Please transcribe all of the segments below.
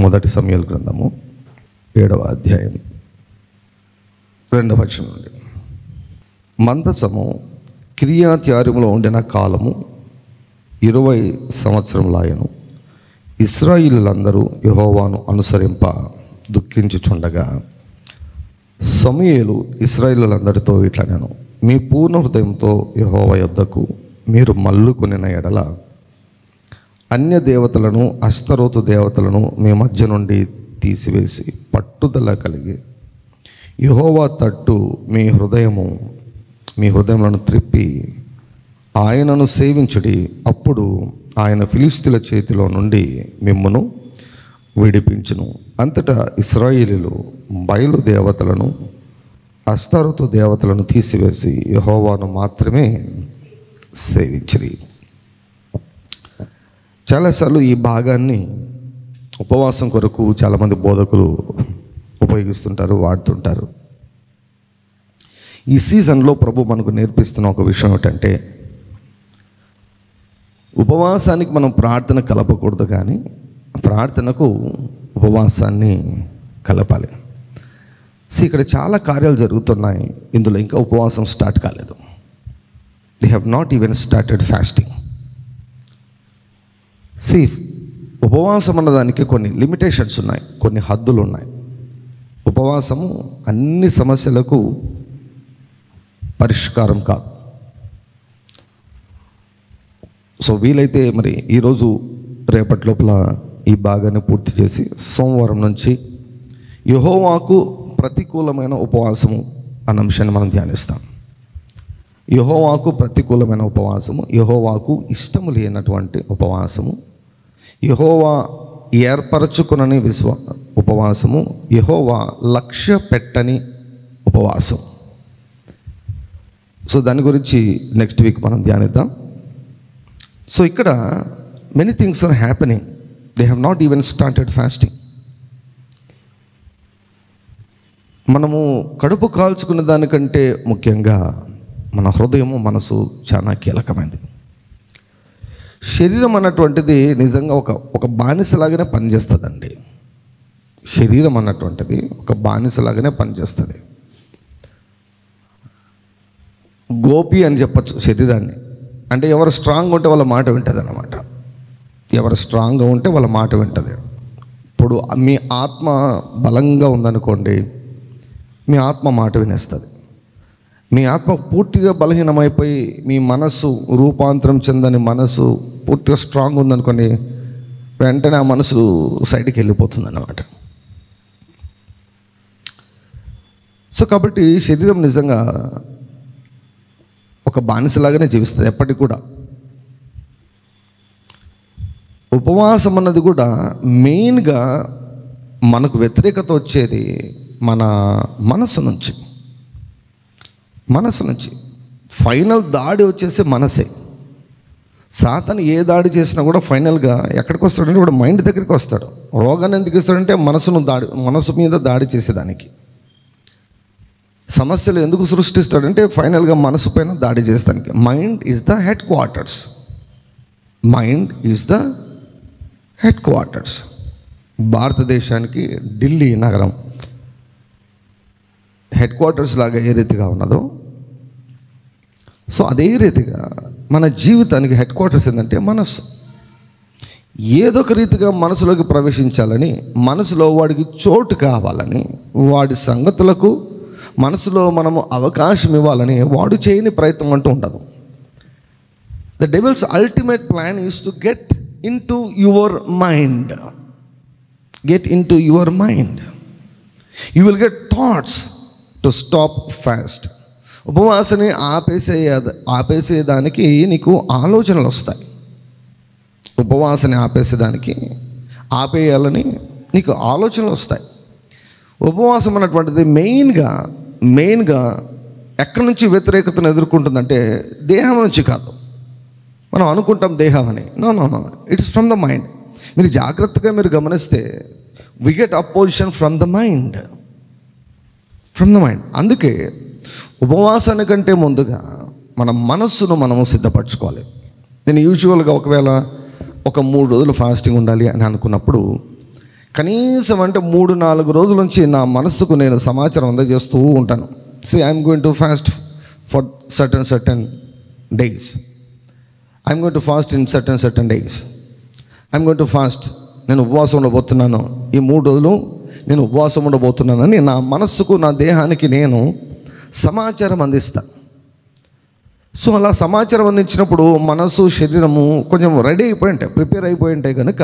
మొదటి సమూయేలు గ్రంథము 7వ అధ్యాయం 2వ వచనం నుండి. మందసము కిర్యత్యారీములో ఉండిన కాలము 20 సంవత్సరములాయెను. ఇశ్రాయేలీయులందరూ యెహోవాను అనుసరింప దుఃఖించుచుండగా సమూయేలు ఇశ్రాయేలీయులందరితో ఇట్లనెను, మీ పూర్ణ హృదయంతో యెహోవా యొద్దకు మీరు మల్లుకొనిన ఎడల అన్య దేవతలను అస్తరోతు దేవతలను మీ మధ్య నుండి తీసివేసి పట్టుదల కలిగి యెహోవా తట్టు మీ హృదయములను త్రిప్పి ఆయనను సేవించుడి. అప్పుడు ఆయన ఫిలిష్తీయుల చేతిలో నుండి మిమ్మును విడిపించును. అంతటా ఇశ్రాయేలీయులు బయలు దేవతలను అస్తరోతు దేవతలను తీసివేసి యెహోవాను మాత్రమే సేవించిరి. చాలాసార్లు ఈ భాగాన్ని ఉపవాసం కొరకు చాలామంది బోధకులు ఉపయోగిస్తుంటారు, వాడుతుంటారు. ఈ సీజన్లో ప్రభు మనకు నేర్పిస్తున్న ఒక విషయం ఏమిటంటే, ఉపవాసానికి మనం ప్రార్థన కలపకూడదు, కానీ ప్రార్థనకు ఉపవాసాన్ని కలపాలి. ఇక్కడ చాలా కార్యాలు జరుగుతున్నాయి. ఇందులో ఇంకా ఉపవాసం స్టార్ట్ కాలేదు. They have not even started fasting. ఉపవాసం అన్నదానికి కొన్ని లిమిటేషన్స్ ఉన్నాయి, కొన్ని హద్దులు ఉన్నాయి. ఉపవాసము అన్ని సమస్యలకు పరిష్కారం కాదు. వీలైతే మరి ఈరోజు రేపటి లోపల ఈ భాగాన్ని పూర్తి చేసి సోమవారం నుంచి యెహోవాకు ప్రతికూలమైన ఉపవాసము అన్న అంశాన్ని మనం ధ్యానిస్తాం. యెహోవాకు ప్రతికూలమైన ఉపవాసము, యెహోవాకు ఇష్టము లేనటువంటి ఉపవాసము, యెహోవా ఏర్పరచుకునని ఉపవాసము, యెహోవా లక్ష్య పెట్టని ఉపవాసం. దాని గురించి నెక్స్ట్ వీక్ మనం ధ్యానిద్దాం. ఇక్కడ many things are happening. They have not even started fasting. మనము కడుపు కాల్చుకున్న దానికంటే ముఖ్యంగా మన హృదయము, మనసు చాలా కీలకమైనది. శరీరం అన్నటువంటిది నిజంగా ఒక బానిసలాగానే పనిచేస్తుందండి. శరీరం అన్నటువంటిది ఒక బానిసలాగానే పనిచేస్తుంది. గోపి అని చెప్పచ్చు శరీరాన్ని. అంటే ఎవరు స్ట్రాంగ్గా ఉంటే వాళ్ళ మాట వింటుంది అన్నమాట. ఎవరు స్ట్రాంగ్గా ఉంటే వాళ్ళ మాట వింటుంది. ఇప్పుడు మీ ఆత్మ బలంగా ఉందనుకోండి, మీ ఆత్మ మాట వినేస్తుంది. మీ ఆత్మ పూర్తిగా బలహీనమైపోయి మీ మనసు రూపాంతరం చెందని మనసు పూర్తిగా స్ట్రాంగ్ ఉందనుకోండి, వెంటనే ఆ మనసు సైడ్కి వెళ్ళిపోతుంది అన్నమాట. కాబట్టి శరీరం నిజంగా ఒక బానిసలాగానే జీవిస్తుంది ఎప్పటికి కూడా. ఉపవాసం అన్నది కూడా మెయిన్గా మనకు వ్యతిరేకత వచ్చేది మన మనసు నుంచి. ఫైనల్ దాడి వచ్చేసి మనసే. సాతాను ఏ దాడి చేసినా కూడా ఫైనల్గా ఎక్కడికి వస్తాడంటే కూడా మైండ్ దగ్గరికి వస్తాడు. రోగాన్ని ఎందుకు ఇస్తాడంటే మనసు మీద దాడి చేసేదానికి. సమస్యలు ఎందుకు సృష్టిస్తాడంటే ఫైనల్గా మనసు పైన దాడి చేస్తానికి. Mind is the head quarters. భారతదేశానికి ఢిల్లీ నగరం హెడ్ క్వార్టర్స్ లాగా ఏ రీతిగా ఉన్నదో, అదే రీతిగా మన జీవితానికి హెడ్ క్వార్టర్స్ ఏంటంటే మనసు. ఏదో ఒక రీతిగా మనసులోకి ప్రవేశించాలని, మనసులో వాడికి చోటు కావాలని, వాడి సంగతులకు మనసులో మనము అవకాశం ఇవ్వాలని వాడు చేయని ప్రయత్నం అంటూ ఉండదు. The devil's ultimate plan is to get into your mind. You will get thoughts to stop fast. ఉపవాసాన్ని ఆపేసేదానికి నీకు ఆలోచనలు వస్తాయి. ఉపవాసాన్ని ఆపేయాలని నీకు ఆలోచనలు వస్తాయి. ఉపవాసం అన్నటువంటిది మెయిన్గా ఎక్కడి నుంచి వ్యతిరేకతను ఎదుర్కొంటుందంటే దేహం నుంచి కాదు. మనం అనుకుంటాం దేహం అని. No, it's from the mind. మీరు జాగ్రత్తగా గమనిస్తే we get opposition from the mind. అందుకే ఉపవాసానికంటే ముందుగా మన మనస్సును మనము సిద్ధపరచుకోవాలి. నేను యూజువల్గా ఒకవేళ ఒక 3 రోజులు ఫాస్టింగ్ ఉండాలి అని అనుకున్నప్పుడు కనీసం అంటే 3-4 రోజుల నుంచి నా మనసుకు నేను సమాచారం అందజేస్తూ ఉంటాను. I'm going to fast for certain days, I'm going to fast in certain days, I'm going to fast, నేను ఉపవాసం ఉండబోతున్నాను, ఈ 3 రోజులు నేను ఉపవాసం ఉండబోతున్నానని నా మనస్సుకు, నా దేహానికి నేను సమాచారం అందిస్తాను. సో అలా సమాచారం అందించినప్పుడు మనసు, శరీరము కొంచెం రెడీ అయిపోయి ఉంటాయి, ప్రిపేర్ అయిపోయి ఉంటాయి కనుక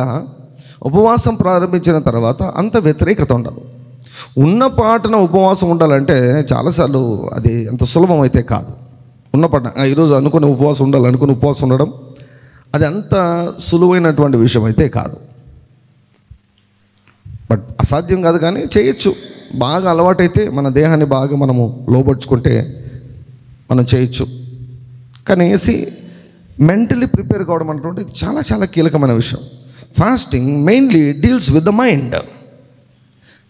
ఉపవాసం ప్రారంభించిన తర్వాత అంత వ్యతిరేకత ఉండదు. ఉన్న పాటన ఉపవాసం ఉండాలంటే చాలాసార్లు అది అంత సులభం అయితే కాదు. ఉన్న పాట ఈరోజు అనుకుని ఉపవాసం ఉండాలనుకుని ఉపవాసం ఉండడం అది అంత సులువైనటువంటి విషయం అయితే కాదు. బట్ అసాధ్యం కాదు, కానీ చేయొచ్చు. బాగా అలవాటైతే మన దేహాన్ని బాగా మనము లోబర్చుకుంటే మనం చేయొచ్చు. కానీ మెంటలీ ప్రిపేర్ కావడం అనేటువంటి ఇది చాలా చాలా కీలకమైన విషయం. Fasting mainly deals with the mind.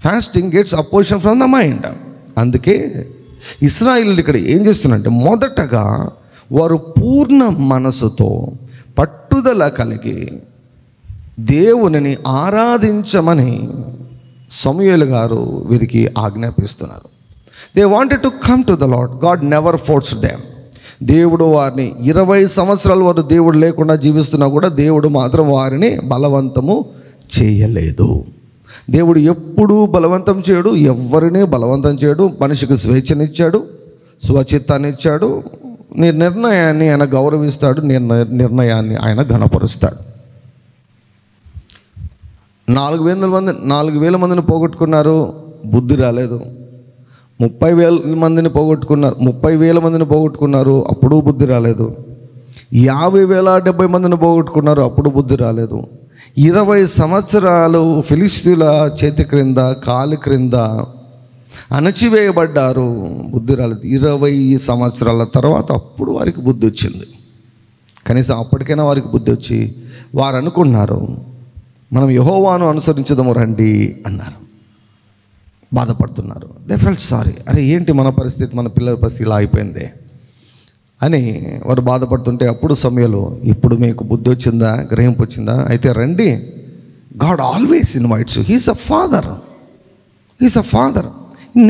Fasting gets opposition from the mind. అందుకే ఇశ్రాయేలీయులు ఇక్కడ ఏం చేస్తున్నారంటే మొదటగా వారు పూర్ణ మనసుతో పట్టుదల కలిగి దేవునిని ఆరాధించమని సమూయేలు గారు వీరికి ఆజ్ఞాపిస్తున్నారు. They wanted to come to the lord. God never forced them. దేవుడు వారిని 20 సంవత్సరాల వరకు దేవుడు లేకుండా జీవిస్తున్నా కూడా దేవుడు మాత్రం వారిని బలవంతము చేయలేదు. దేవుడు ఎప్పుడూ బలవంతం చేయడు, ఎవరిని బలవంతం చేయడు. మనిషికి స్వేచ్ఛనిచ్చాడు, స్వచిత్తాన్ని ఇచ్చాడు, నిర్ణయాన్ని ఆయన గౌరవిస్తాడు, నిర్ణయాన్ని ఆయన ఘనపరుస్తాడు. 4,000 మందిని పోగొట్టుకున్నారు, బుద్ధి రాలేదు. 30,000 మందిని పోగొట్టుకున్నారు, అప్పుడు బుద్ధి రాలేదు. 50,070 మందిని పోగొట్టుకున్నారు, అప్పుడు బుద్ధి రాలేదు. 20 సంవత్సరాలు ఫిలిష్తీయుల చేతి క్రింద, కాలి క్రింద అణచివేయబడ్డారు, బుద్ధి రాలేదు. 20 సంవత్సరాల తర్వాత అప్పుడు వారికి బుద్ధి వచ్చింది. కనీసం అప్పటికైనా వారికి బుద్ధి వచ్చి వారు అనుకున్నారు, మనం యెహోవాను అనుసరించుదాము రండి అన్నారు. బాధపడుతున్నారు. They felt sorry. అరే ఏంటి మన పరిస్థితి, మన పిల్లల పరిస్థితి ఇలా అయిపోయింది అని వారు బాధపడుతుంటే అప్పుడు సమయంలో, ఇప్పుడు మీకు బుద్ధి వచ్చిందా, గ్రహింపు వచ్చిందా, అయితే రండి. God always invites you. He's a father.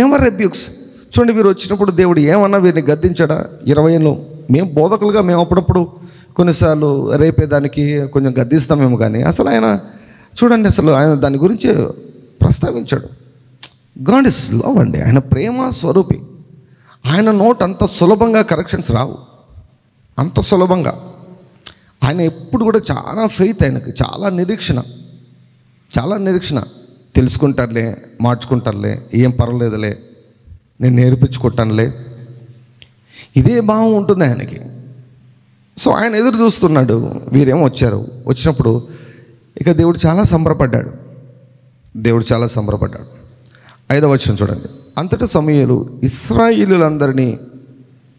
Never rebukes. చూడండి, వీరు వచ్చినప్పుడు దేవుడు ఏమన్నా వీరిని గద్దించాడా? 20 ఏళ్ళు మేము బోధకులుగా మేము అప్పుడప్పుడు కొన్నిసార్లు రేపేదానికి కొంచెం గద్దిస్తామేమో, కానీ అసలు ఆయన చూడండి, అసలు ఆయన దాని గురించి ప్రస్తావించాడు. గాడ్ ఇస్ లవ్ అండి. ఆయన ప్రేమ స్వరూపి. ఆయన నోట్ అంత సులభంగా కరెక్షన్స్ రావు, అంత సులభంగా. ఆయన ఎప్పుడు కూడా చాలా ఫెయిత్, ఆయనకి చాలా నిరీక్షణ. తెలుసుకుంటారులే, మార్చుకుంటారులే, ఏం పర్వాలేదులే, నేను నేర్పించుకుంటానులే, ఇదే భావం ఉంటుంది ఆయనకి. సో ఆయన ఎదురు చూస్తున్నాడు. వీరేమో వచ్చినప్పుడు ఇక దేవుడు చాలా సంబరపడ్డాడు. 5వ వచనం చూడండి. అంతటా సమూయేలు ఇశ్రాయేలీయులందరినీ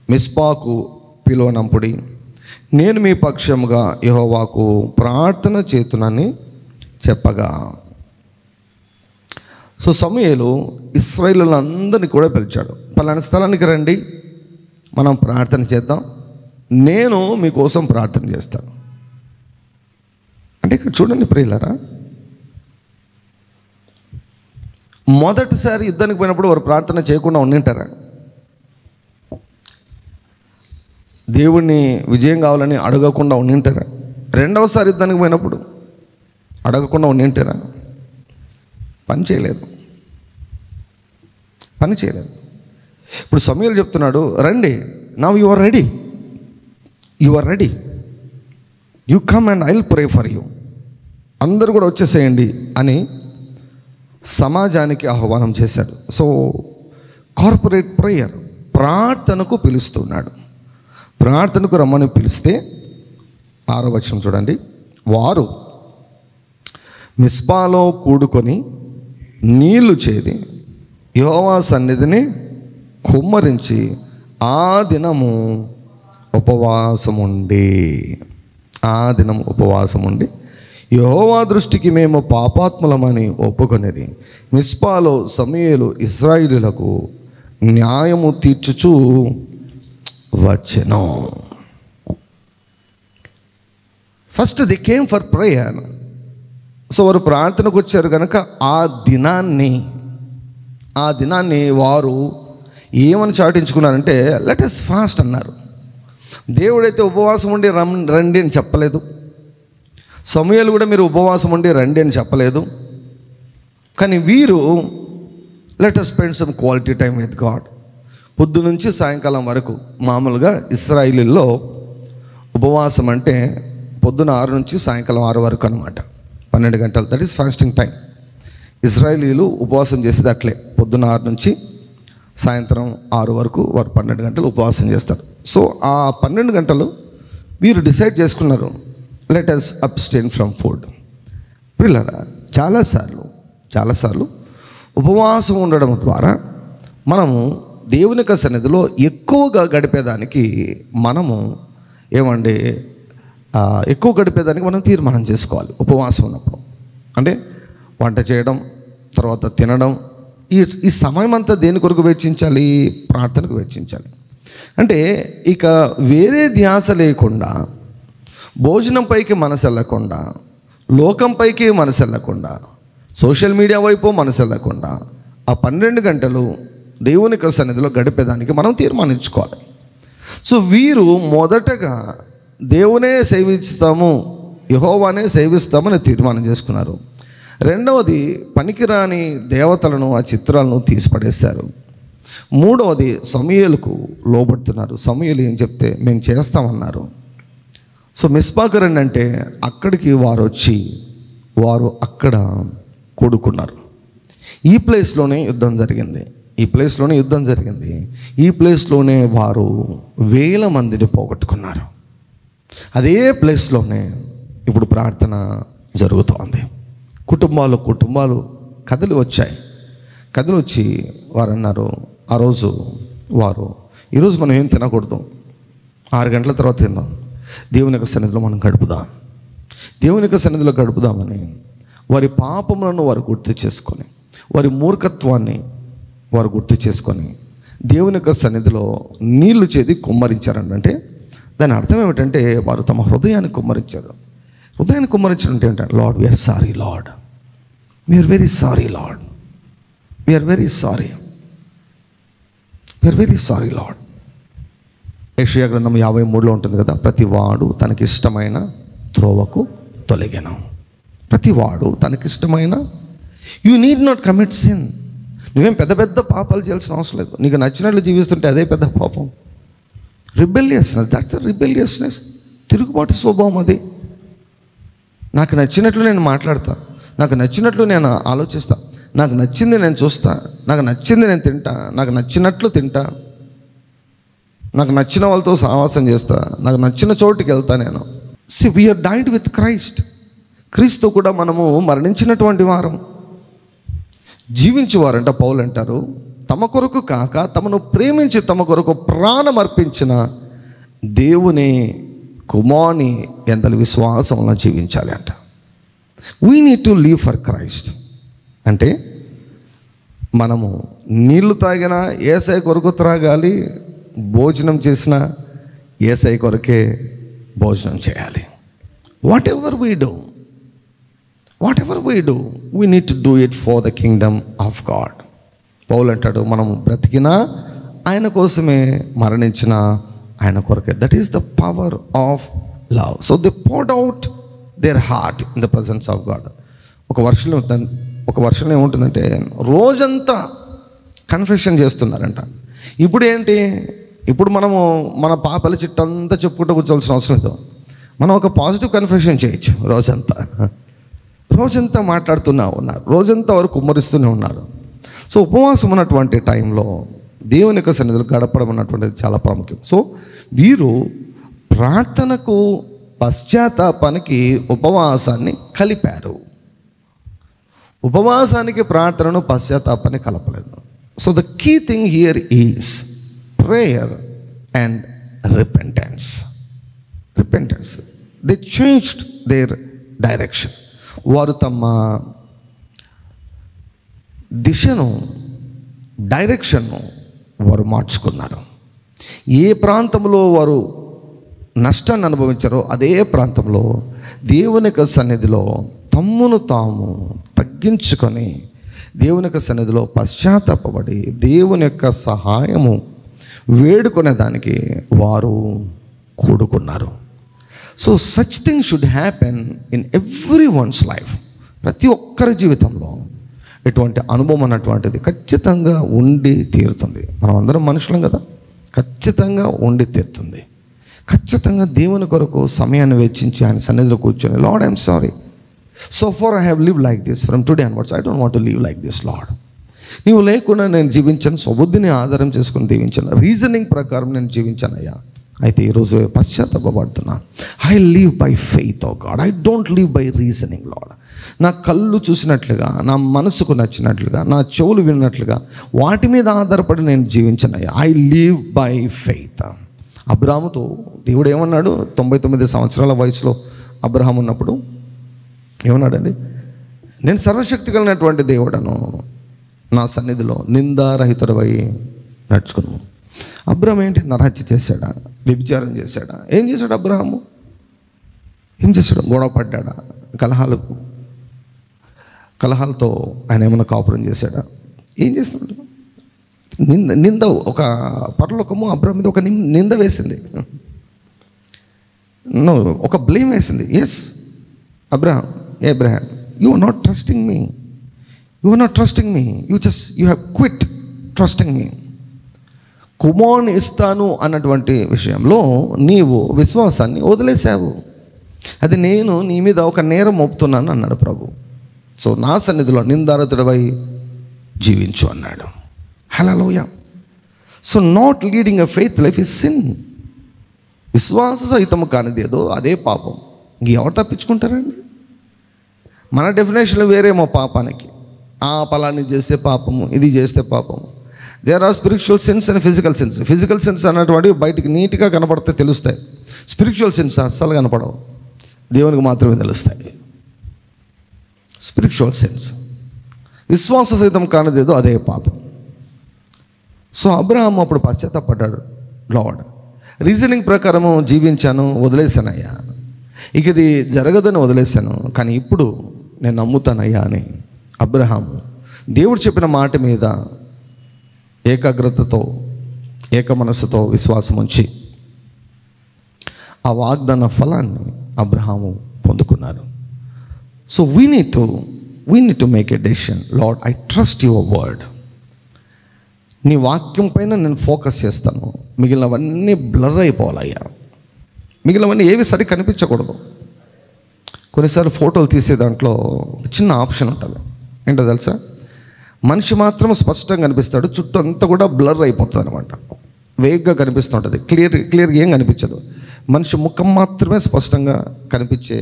మిస్పాకు పిలువనంపుడి, నేను మీ పక్షముగా యెహోవాకు ప్రార్థన చేతునని చెప్పగా. సో సమూయేలు ఇశ్రాయేలీయులందరినీ కూడా పిలిచాడు. పలానా స్థలానికి రండి, మనం ప్రార్థన చేద్దాం, నేను మీకోసం ప్రార్థన చేస్తాను అంటే. ఇక్కడ చూడండి ప్రియులారా, మొదటిసారి యుద్ధానికి పోయినప్పుడు వారు ప్రార్థన చేయకుండా ఉండింటారా? దేవుణ్ణి విజయం కావాలని అడగకుండా ఉండింటారా? రెండవసారి యుద్ధానికి పోయినప్పుడు అడగకుండా ఉండింటారా? పని చేయలేదు. ఇప్పుడు సమూయేలు చెప్తున్నాడు, రండి, now you are ready, you come and I will pray for you. అందరూ కూడా వచ్చేసేయండి అని సమాజానికి ఆహ్వానం చేశాడు. సో కార్పొరేట్ ప్రేయర్, ప్రార్థనకు పిలుస్తున్నాడు. ప్రార్థనకు రమ్మని పిలిస్తే 6వ వచనం చూడండి. వారు మిస్పాలో కూడుకొని నీళ్లు చేది యెహోవా సన్నిధిని కుమ్మరించి ఆ దినము ఉపవాసం ఉండి యెహోవా దృష్టికి మేము పాపాత్ములమని ఒప్పుకొనేది. మిస్పాలో సమూయేలు ఇశ్రాయేలీయులకు న్యాయము తీర్చుచూ వచ్చెను. First they came for prayer. So వారు ప్రార్థనకు వచ్చారు కనుక ఆ దినాన్ని వారు ఏమని చాటించుకున్నారంటే లెట్ us ఫాస్ట్ అన్నారు. దేవుడైతే ఉపవాసం ఉండి రండి అని చెప్పలేదు. సమూయేలు కూడా మీరు ఉపవాసం ఉండి రండి అని చెప్పలేదు. కానీ వీరు let us spend some quality time with God. పొద్దు నుంచి సాయంకాలం వరకు మామూలుగా ఇశ్రాయేలీల్లో ఉపవాసం అంటే పొద్దున 6 నుంచి సాయంకాలం 6 వరకు అనమాట, 12 గంటలు. That is fasting time. ఇశ్రాయేలీలు ఉపవాసం చేసేది అట్లే, పొద్దున 6 నుంచి సాయంత్రం 6 వరకు వారు 12 గంటలు ఉపవాసం చేస్తారు. సో ఆ 12 గంటలు వీరు డిసైడ్ చేసుకున్నారు let us abstain from food. పిల్లరా, చాలాసార్లు ఉపవాసం ఉండడం ద్వారా మనము దేవుని యొక్క సన్నిధిలో ఎక్కువగా గడిపేదానికి ఎక్కువ గడిపేదానికి మనం తీర్మానం చేసుకోవాలి. ఉపవాసం ఉన్నప్పుడు అంటే వంట చేయడం, తర్వాత తినడం, ఈ సమయం అంతా దేని కొరకు వెచ్చించాలి? ప్రార్థనకు వెచ్చించాలి. అంటే ఇక వేరే ధ్యాస లేకుండా, భోజనం పైకి మనసు వెళ్ళకుండా, లోకం పైకి మనసు వెళ్ళకుండా, సోషల్ మీడియా వైపు మనసు వెళ్ళకుండా ఆ 12 గంటలు దేవుని యొక్క సన్నిధిలో గడిపేదానికి మనం తీర్మానించుకోవాలి. సో వీరు మొదటగా దేవునే సేవిస్తాము, యెహోవానే సేవిస్తామని తీర్మానం చేసుకున్నారు. రెండవది పనికిరాని దేవతలను, ఆ చిత్రాలను తీసిపడేశారు. మూడవది సమూయేలుకు లోబడుతున్నారు. సమూయేలు ఏం చెప్తే మేము చేస్తామన్నారు. సో మిస్పాకు రండి అంటే అక్కడికి వారు వచ్చి అక్కడ కూడుకున్నారు. ఈ ప్లేస్లోనే యుద్ధం జరిగింది. ఈ ప్లేస్లోనే వారు 1000 మందిని పోగొట్టుకున్నారు. అదే ప్లేస్లోనే ఇప్పుడు ప్రార్థన జరుగుతోంది. కుటుంబాలు కథలు వచ్చి వారు అన్నారు ఆ రోజు ఈరోజు మనం ఏం తినకూడదు, 6 గంటల తర్వాత తిందాం, దేవుని యొక్క సన్నిధిలో మనం గడుపుదామని వారి పాపములను వారు గుర్తు చేసుకొని, వారి మూర్ఖత్వాన్ని వారు గుర్తు చేసుకొని దేవుని యొక్క సన్నిధిలో నీళ్లు చేది కుమ్మరించారంటే దాని అర్థం ఏమిటంటే వారు తమ హృదయాన్ని కుమ్మరించారు. కుమ్మరించడం అంటే lord we are sorry, lord we are very sorry, lord we are very sorry, lord. యెషయా గ్రంథం 53లో ఉంటుంది కదా, ప్రతివాడు తనకిష్టమైన త్రోవకు తొలగెను. You need not commit sin. నువ్వేం పెద్ద పాపాలు చేయాల్సిన అవసరం లేదు. నీకు నచ్చినట్లు జీవిస్తుంటే అదే పెద్ద పాపం. రిబెలియస్నెస్, దట్స్ రిబెలియస్నెస్, తిరుగుబాటు స్వభావం అది. నాకు నచ్చినట్లు నేను మాట్లాడతా, నాకు నచ్చినట్లు నేను ఆలోచిస్తా, నాకు నచ్చింది నేను చూస్తా, నాకు నచ్చింది నేను తింటా, నాకు నచ్చినట్లు తింటా, నాకు నచ్చిన వాళ్ళతో సహవాసం చేస్తా, నాకు నచ్చిన చోటుకి వెళ్తా నేను. వీఆర్ డైడ్ విత్ క్రీస్తు కూడా మనము మరణించినటువంటి వారం, జీవించేవారంట. పౌలు అంటారు తమ కొరకు కాక తమను ప్రేమించి తమ కొరకు ప్రాణం అర్పించిన దేవుని కుమారుని ఎందరి విశ్వాసంలో జీవించాలి అంట. We need to live for Christ. అంటే మనము నీళ్లు తాగినా యేసయ్య కొరకు త్రాగాలి, భోజనం చేసినా యేసయ్య కొరకే భోజనం చేయాలి. Whatever we do we need to do it for the kingdom of God. పౌలు అంటాడు మనము బ్రతికినా ఆయన కోసమే, మరణించిన ఆయన కొరకే. That is the power of love. So they poured out their heart in the presence of God. ఒక వర్షంలో ఏముంటుందంటే రోజంతా కన్ఫెషన్ చేస్తున్నారంట. ఇప్పుడు మనము మన పాపల చిట్టంతా చెప్పుకుంటూ కూర్చోవలసిన అవసరం లేదు. మనం ఒక పాజిటివ్ కన్ఫెషన్ చేయొచ్చు. రోజంతా మాట్లాడుతూనే ఉన్నారు, రోజంతా వారు కుమ్మరిస్తూనే ఉన్నారు. సో ఉపవాసం ఉన్నటువంటి టైంలో దేవుని యొక్క సన్నిధిలో గడపడం అన్నటువంటిది చాలా ప్రాముఖ్యం. సో వీరు ప్రార్థనకు పశ్చాత్తాపానికి ఉపవాసాన్ని కలిపారు. ఉపవాసానికి ప్రార్థనను పశ్చాత్తాపాన్ని కలపలేదు. So the key thing here is prayer and repentance. They changed their direction. వారు తమ డైరెక్షన్ను వారు మార్చుకున్నారు. ఏ ప్రాంతంలో వారు నష్టాన్ని అనుభవించారో అదే ప్రాంతంలో దేవుని యొక్క సన్నిధిలో తమ్మును తాము తగ్గించుకొని దేవుని యొక్క సన్నిధిలో పశ్చాత్తాపపడి దేవుని యొక్క సహాయము వేడుకునే దానికి వారు కూడుకున్నారు. So such thing should happen in every one's life. ప్రతి ఒక్కరి జీవితంలో ఎటువంటి అనుభవం అన్నటువంటిది ఖచ్చితంగా ఉండి తీరుతుంది. మనం అందరం మనుషులం కదా, ఖచ్చితంగా ఉండి తీరుతుంది. ఖచ్చితంగా దేవుని కొరకు సమయాన్ని వెచ్చించి ఆయన సన్నిధిలో కూర్చొని, Lord I'm sorry, so far I have live like this, from today onwards I don't want to live like this Lord. నీవు లేకుండా నేను జీవించాను, స్వబుద్ధిని ఆధారం చేసుకుని జీవించాను, రీజనింగ్ ప్రకారం నేను జీవించాను అయ్యా. అయితే ఈరోజు పశ్చాత్తాపడుతున్నా. I live by faith O God, I don't live by reasoning lord. నా కళ్ళు చూసినట్లుగా, నా మనసుకు నచ్చినట్లుగా, నా చెవులు విన్నట్లుగా వాటి మీద ఆధారపడి నేను జీవించానయ్యా. I live by faith. అబ్రాహాముతో దేవుడు ఏమన్నాడు? 99 సంవత్సరాల వయసులో అబ్రహాం ఉన్నప్పుడు ఏమన్నాడండి? నేను సర్వశక్తి కలిగినటువంటి దేవుడను, నా సన్నిధిలో నిందారహితుడవై నడుచుకున్నాను. అబ్రహాం ఏంటి? నరహత్య చేశాడా? వ్యభిచారం చేశాడా? ఏం చేశాడు అబ్రహాము? ఏం చేశాడు? గొడవ పడ్డాడా? కలహాలతో ఆయన ఏమైనా కాపురం చేశాడా? ఏం చేస్తున్నాడు? నింద ఒక పరలోకము అబ్రహాం మీద ఒక నింద వేసింది, ఒక బ్లేమ్ వేసింది. Yes Abraham, you are not trusting me, you have quit trusting me. కుమారుని ఇస్తాను అన్నటువంటి విషయంలో నీవు విశ్వాసాన్ని వదిలేశావు. అది నేను నీ మీద ఒక నేరం మోపుతున్నాను అన్నాడు ప్రభు. సో నా సన్నిధిలో నిందారతుడవై జీవించు అన్నాడు. Hallelujah. So not leading a faith life is sin. విశ్వాస సహితము కానిది ఏదో అదే పాపం. ఎవరు తప్పించుకుంటారండి? మన డెఫినేషన్లు వేరేమో పాపానికి. ఆ ఫలాన్ని చేస్తే పాపము, ఇది చేస్తే పాపము. There are spiritual sins and physical sins. Physical sins అన్నటువంటివి బయటికి నీట్గా కనపడితే తెలుస్తాయి. స్పిరిచువల్ సిన్స్ అస్సలు కనపడవు, దేవునికి మాత్రమే తెలుస్తాయి. స్పిరిచువల్ సిన్స్, విశ్వాస సహితం కానిదేదో అదే పాపం. సో అబ్రహాం అప్పుడు పశ్చాత్తాపడ్డాడు. లార్డ్, రీజనింగ్ ప్రకారము జీవించాను, వదిలేశానయ్యా, ఇక ఇది జరగదని వదిలేశాను, కానీ ఇప్పుడు నేను నమ్ముతానయ్యా అని అబ్రహాము దేవుడు చెప్పిన మాట మీద ఏకాగ్రతతో, ఏక మనస్సుతో విశ్వాసం ఉంచి ఆ వాగ్దాన ఫలాన్ని అబ్రహాము పొందుకున్నారు. So we need to make a decision. Lord, I trust your word. నీ వాక్యం పైన నేను ఫోకస్ చేస్తాను. మిగిలినవన్నీ బ్లర్ అయిపోవాలయ్యా. మిగిలినవన్నీ ఏవి సరి కనిపించకూడదు. కొన్నిసార్లు ఫోటోలు తీసే దాంట్లో చిన్న ఆప్షన్ ఉంటుంది. ఏంటో తెలుసా? మనిషి మాత్రం స్పష్టంగా కనిపిస్తాడు, చుట్టూ అంతా కూడా బ్లర్ అయిపోతుంది అనమాట. వేగ్గా కనిపిస్తుంటుంది, క్లియర్గా ఏం కనిపించదు. మనిషి ముఖం మాత్రమే స్పష్టంగా కనిపించే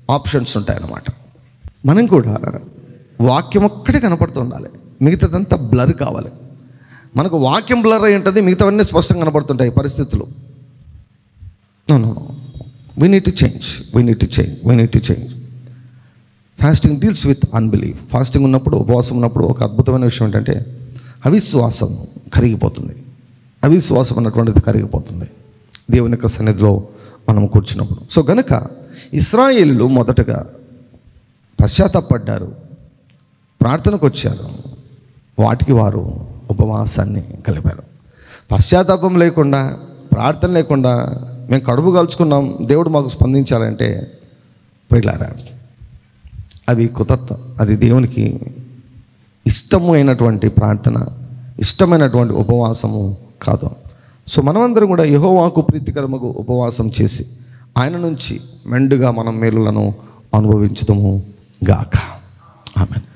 ఆప్షన్స్ ఉంటాయన్నమాట. మనం కూడా వాక్యం ఒక్కటే కనపడుతూ ఉండాలి, మిగతాదంతా బ్లర్ కావాలి. మనకు వాక్యం బ్లర్ అయి ఉంటుంది, మిగతావన్నీ స్పష్టంగా కనపడుతుంటాయి పరిస్థితులు. No, we need to change. Fasting deals with unbelief. Fasting ఉన్నప్పుడు, ఉపవాసం ఉన్నప్పుడు ఒక అద్భుతమైన విషయం ఏంటంటే అవిశ్వాసం కరిగిపోతుంది. అవిశ్వాసం అన్నటువంటిది కరిగిపోతుంది దేవుని యొక్క సన్నిధిలో మనం కూర్చున్నప్పుడు. సో గనుక ఇశ్రాయేలీయులు మొదటగా పశ్చాత్తాపడ్డారు, ప్రార్థనకు వచ్చారు, వాటికి వారు ఉపవాసాన్ని కలిపారు. పశ్చాత్తాపం లేకుండా, ప్రార్థన లేకుండా మేము కడుపు కాల్చుకున్నాం, దేవుడు మాకు స్పందించాలంటే ప్రియులారా, అవి కుదరదు. అది దేవునికి ఇష్టము అయినటువంటి ప్రార్థన, ఇష్టమైనటువంటి ఉపవాసము కాదు. సో మనమందరం కూడా యెహోవాకు ప్రీతికరముగా ఉపవాసం చేసి ఆయన నుంచి మెండుగా మనం మేలులను అనుభవించుదాము గాక. ఆమేన్.